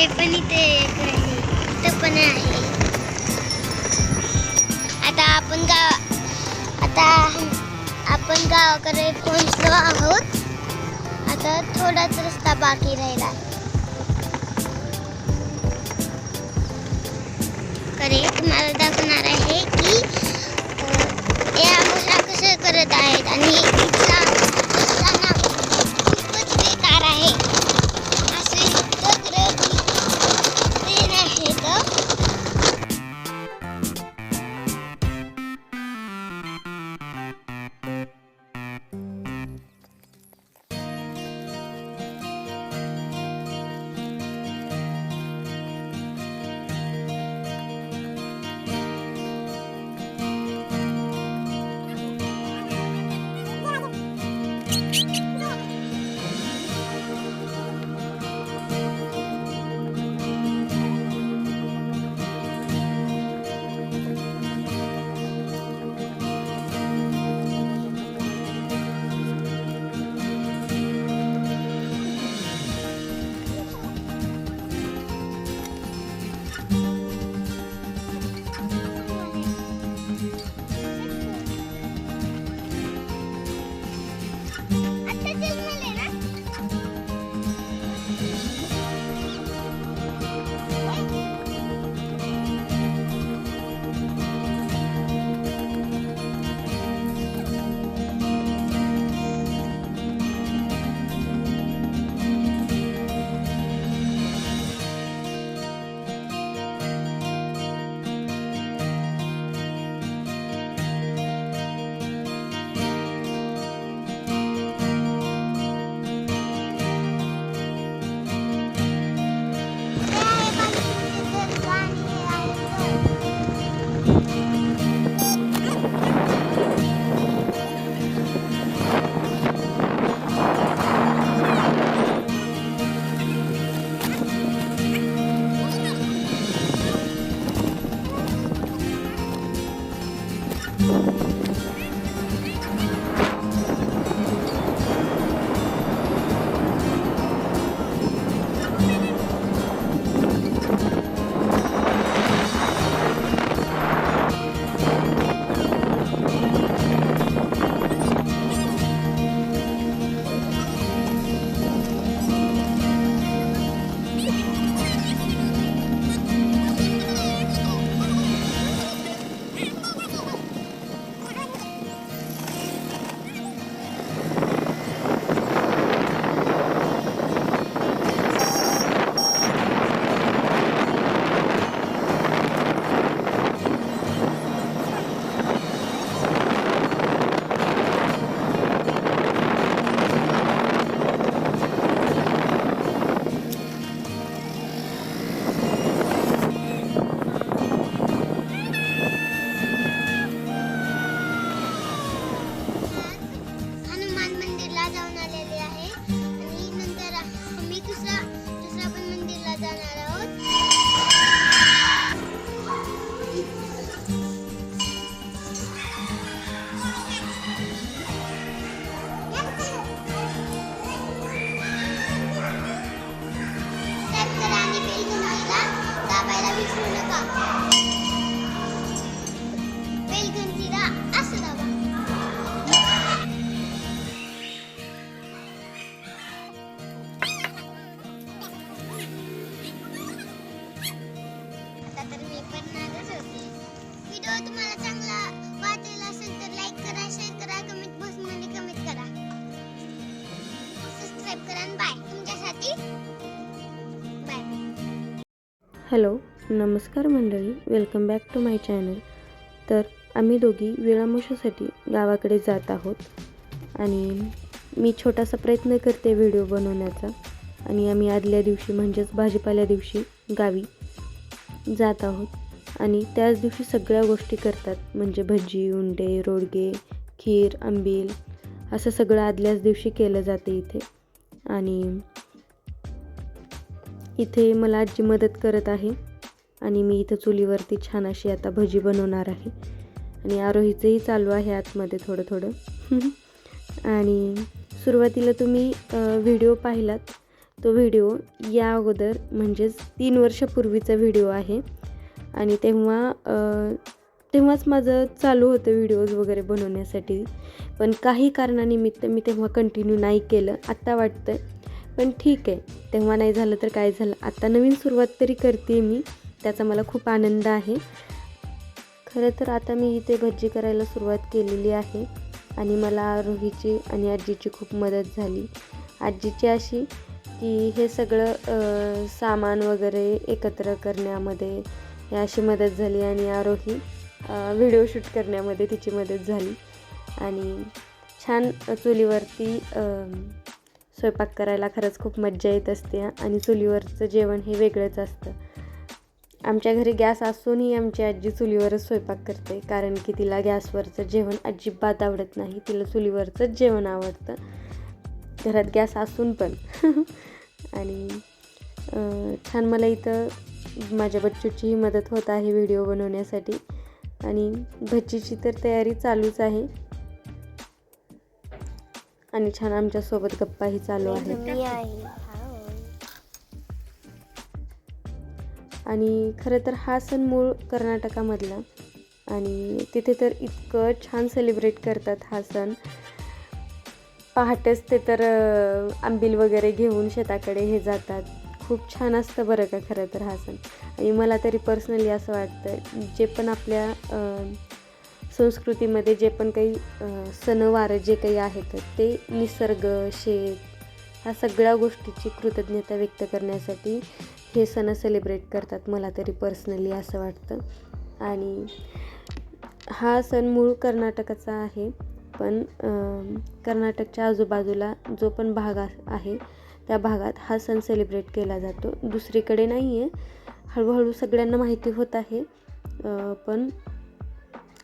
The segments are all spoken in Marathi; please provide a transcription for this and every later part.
हे पण इथे एक आहे, इथं पण आहे. आता आपण गावाकडे पोहोचलो आहोत. आता थोडाच रस्ता बाकी राहिला. तुम्हाला दाखवणार आहे की या मुला कसं करत आहेत आणि इथला रस्ता खूपच बेकार आहे. असे दगड आहेत. तुम्हाला चांगला वाटला असेल तर लाईक करा, शेअर करा, कमेंट बॉक्स मध्ये कमेंट करा, सबस्क्राइब करा आणि बाय. तुमच्यासाठी बाय. हॅलो, नमस्कार मंडळी, welcome back to my channel. तर आम्ही दोघी वेळामुशासाठी गावाकडे जात आहोत आणि मी छोटासा प्रयत्न करते व्हिडिओ बनवण्याचा. आणि आम्ही आदल्या दिवशी म्हणजेच भाजीपाल्या दिवशी गावी जात आहोत आणि त्याच दिवशी सगळ्या गोष्टी करतात, म्हणजे भजी, उंडे, रोडगे, खीर, आंबील असं सगळं आदल्याच दिवशी केलं जाते इथे. आणि इथे मला आजी मदत करत आहे आणि मी इथं चुलीवरती छान अशी आता भजी बनवणार आहे आणि आरोहीचंही चालू आहे आतमध्ये थोडं थोडं. आणि सुरुवातीला तुम्ही व्हिडिओ पाहिलात तो व्हिडिओ या अगोदर म्हणजेच 3 वर्षापूर्वीचा व्हिडिओ आहे आणि तेव्हाच माझं चालू होतं व्हिडिओज वगैरे बनवण्यासाठी, पण काही कारणानिमित्त मी तेव्हा कंटिन्यू नाही केलं. आत्ता वाटतं पण ठीक आहे, तेव्हा नाही झालं तर काय झालं, आता नवीन सुरुवात तरी करते मी, त्याचा मला खूप आनंद आहे. खरं तर आता मी इथे भज्जी करायला सुरुवात केलेली आहे आणि मला आरोहीची आणि आजीची खूप मदत झाली. आजीची अशी की हे सगळं सामान वगैरे एकत्र करण्यामध्ये हे अशी मदत झाली आणि आरोही व्हिडिओ शूट करण्यामध्ये तिची मदत झाली. आणि छान चुलीवरती स्वयंपाक करायला खरंच खूप मज्जा येत असते आणि चुलीवरचं जेवण हे वेगळंच असतं. आमच्या घरी गॅस असूनही आमची आजी चुलीवरच स्वयंपाक करते, कारण की तिला गॅसवरचं जेवण अजिबात आवडत नाही, तिला चुलीवरचंच जेवण आवडतं, घरात गॅस असून पण. आणि छान मला इथं माझ्या बच्चूचीही मदत होत आहे व्हिडिओ बनवण्यासाठी आणि भज्जीची तर तयारी चालूच आहे आणि छान आमच्यासोबत गप्पाही चालू आहेत. आणि खरं तर हा सण मूळ कर्नाटकामधला आणि तिथे तर इतकं छान सेलिब्रेट करतात हा सण. पहाटेच ते तर आंबील वगैरे घेऊन शेताकडे हे जातात. खूप छान असतं बरं का खरं तर हा सण. आणि मला तरी पर्सनली असं वाटतं, जे पण आपल्या संस्कृतीमध्ये जे पण काही सणवार जे काही आहेत ते निसर्ग, शेत ह्या सगळ्या गोष्टीची कृतज्ञता व्यक्त करण्यासाठी हे सण सेलिब्रेट करतात, मला तरी पर्सनली असं वाटतं. आणि हा सण मूळ कर्नाटकाचा आहे, पण कर्नाटकच्या आजूबाजूला जो पण भाग आहे त्या भागात हा सण सेलिब्रेट केला जातो, दुसरीकडे नाही आहे. हळूहळू सगळ्यांना माहिती होत आहे, पण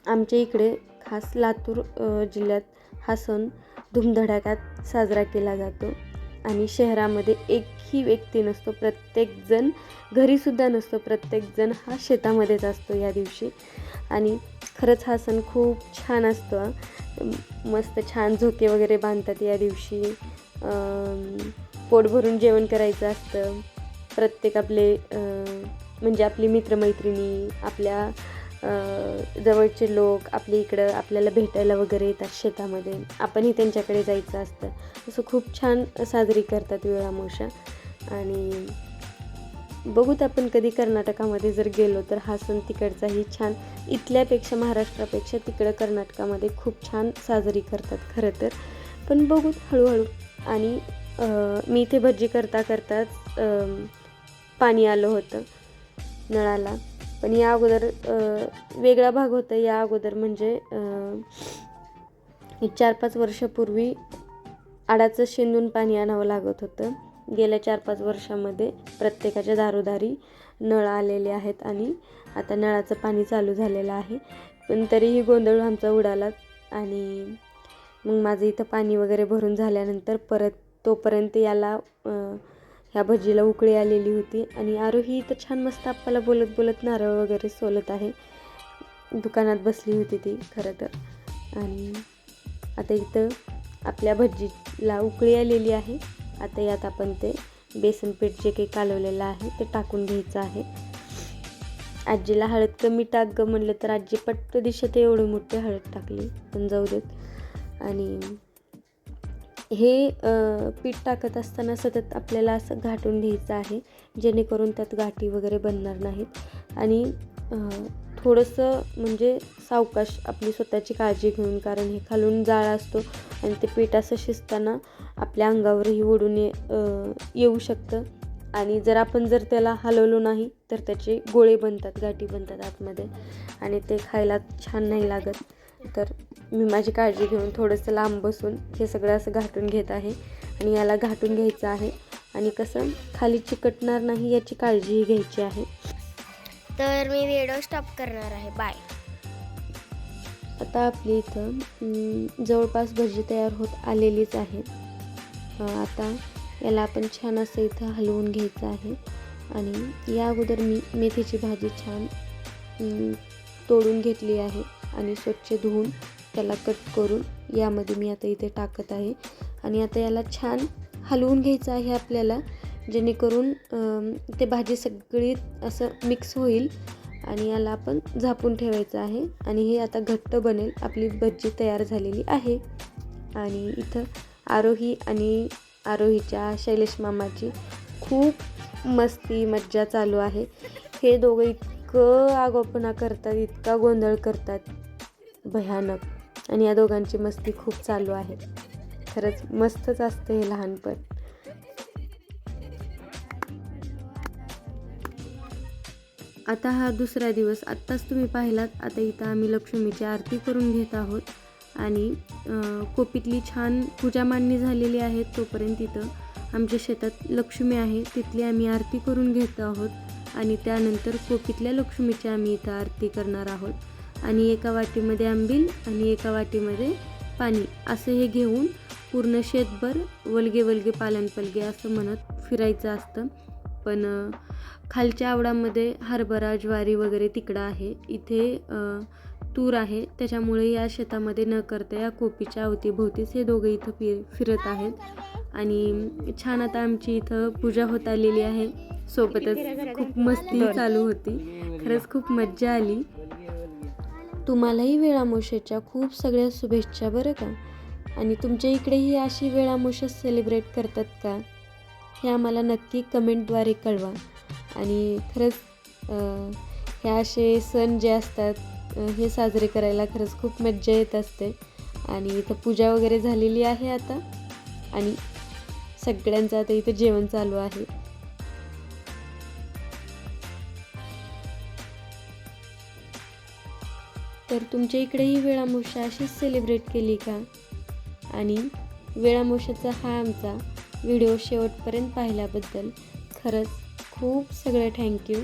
आमच्या इकडे खास लातूर जिल्ह्यात हा सण धूमधडाक्यात साजरा केला जातो. आणि शहरामध्ये एकही व्यक्ती नसतो, प्रत्येकजण घरीसुद्धा नसतो, प्रत्येकजण हा शेतामध्येच असतो या दिवशी. आणि खरंच हा सण खूप छान असतो. मस्त छान झोके वगैरे बांधतात या दिवशी, पोट भरून जेवण करायचं असतं. प्रत्येक आपले म्हणजे आपली मित्रमैत्रिणी, आपल्या जवळचे लोक आपल्या इकडं आपल्याला भेटायला वगैरे येतात शेतामध्ये, आपणही त्यांच्याकडे जायचं असतं. असं खूप छान साजरी करतात वेळामोशा. आणि बघूत आपण कधी कर्नाटकामध्ये जर गेलो तर हा सण तिकडचाही छान, इथल्यापेक्षा महाराष्ट्रापेक्षा तिकडं कर्नाटकामध्ये खूप छान साजरी करतात खरं तर. पण बघूत हळूहळू. आणि मी इथे भज्जी करताच पाणी आलं होतं नळाला, पण या अगोदर वेगळा भाग होता. या अगोदर म्हणजे 4-5 वर्षापूर्वी आडाचं शेंदून पाणी आणावं लागत होतं. गेल्या 4-5 वर्षामध्ये प्रत्येकाच्या दारोदारी नळ आलेले आहेत आणि आता नळाचं पाणी चालू झालेलं आहे. पण तरीही गोंधळ आमचा उडाला. आणि मग माझं इथं पाणी वगैरे भरून झाल्यानंतर तोपर्यंत याला ह्या भजीला उकळी आलेली होती. आणि आरोही इथं छान मस्त आपल्याला बोलत बोलत नारळ वगैरे सोलत आहे. दुकानात बसली होती ती खरं तर. आणि आता इथं आपल्या भजीला उकळी आलेली आहे. आता यात आपण ते बेसन पीठ जे काही कालवलेलं आहे ते टाकून घ्यायचं आहे. आजीला हळद कमी टाक गं म्हणलं तर आजी पट्ट दिशेत एवढी मोठी हळद टाकली, पण जाऊ देत. आणि हे पीठ टाकत असताना सतत आपल्याला असं घाटून घ्यायचं आहे, जेणेकरून त्यात गाठी वगैरे बनणार नाहीत. आणि थोडंसं म्हणजे सावकाश आपली स्वतःची काळजी घेऊन, कारण हे खालून जाळ असतो आणि ते पीठ असं शिजताना आपल्या अंगावरही ओढून येऊ शकतं. आणि जर त्याला हलवलं नाही तर त्याचे गोळे बनतात, गाठी बनतात आतमध्ये आणि ते खायला छान नाही लागत. तर मी माझी काळजी घेऊन थोडंसं लांब बसून हे सगळं असं घाटून घेत आहे. आणि याला घाटून घ्यायचं आहे आणि कसं खाली चिकटणार नाही याची काळजीही घ्यायची आहे. तर मी व्हिडिओ स्टॉप करणार आहे. बाय. आता आपली इथं जवळपास भजी तयार होत आलेलीच आहे. आता याला आपण छान असं इथं हलवून घ्यायचं आहे. आणि या अगोदर मी मेथीची भाजी छान तोडून घेतली आहे आणि स्वच्छ धुवून त्याला कट करून यामध्ये मी आता इथे टाकत आहे. आणि आता याला छान हलवून घ्यायचं आहे आपल्याला, जेणेकरून ते भाजी सगळी असं मिक्स होईल आणि याला आपण झाकून ठेवायचं आहे आणि हे आता घट्ट बनेल. आपली भजी तयार झालेली आहे. आणि इथं आरोही आणि आरोहीच्या शैलेश मामाची खूप मस्ती मज्जा चालू आहे. हे दोघं इतकं आगाऊपणा करतात, इतका गोंधळ करतात भयानक. आणि या दोघांची मस्ती खूप चालू आहे. खरंच मस्तच असते हे लहानपण. आता हा दुसरा दिवस आत्ताच तुम्ही पाहिलात. आता इथं आम्ही लक्ष्मीची आरती करून घेत आहोत आणि कोपीतली छान पूजा मांडणी झालेली आहे. तोपर्यंत इथं आमच्या शेतात लक्ष्मी आहे, तिथली आम्ही आरती करून घेत आहोत आणि त्यानंतर कोपीतल्या लक्ष्मीची आम्ही इथं आरती करणार आहोत. आणि एका वाटीमध्ये आंबील आणि एका वाटीमध्ये पाणी असं हे घेऊन पूर्ण शेतभर वलगे वलगे पालन पलगे असं म्हणत फिरायचं असतं. पण खालच्या आवडामध्ये हरभरा ज्वारी वगैरे तिकडं आहे, इथे तूर आहे. त्याच्यामुळे या शेतामध्ये न करता या कोपीच्या अवतीभोवतीच हे दोघं इथं फिरत आहेत. आणि छान आता आमची इथं पूजा होत आलेली आहे. सोबतच खूप मस्ती चालू होती. खरंच खूप मज्जा आली. तुम्हालाही वेळामोशाच्या खूप सगळ्या शुभेच्छा बरं का. आणि तुमच्या इकडेही अशी वेळामोशा सेलिब्रेट करतात का, हे आम्हाला नक्की कमेंटद्वारे कळवा. आणि खरंच हे असे सण जे असतात हे साजरे करायला खरंच खूप मज्जा येत असते. आणि इथं पूजा वगैरे झालेली आहे आता आणि सगळ्यांचं आता इथं जेवण चालू आहे. तर तुमच्या इकडेही वेळामोशा अशीच सेलिब्रेट केली का. आणि वेळामोशाचा हा आमचा व्हिडिओ शेवटपर्यंत पाहिल्याबद्दल खरंच खूप सगळं थँक्यू.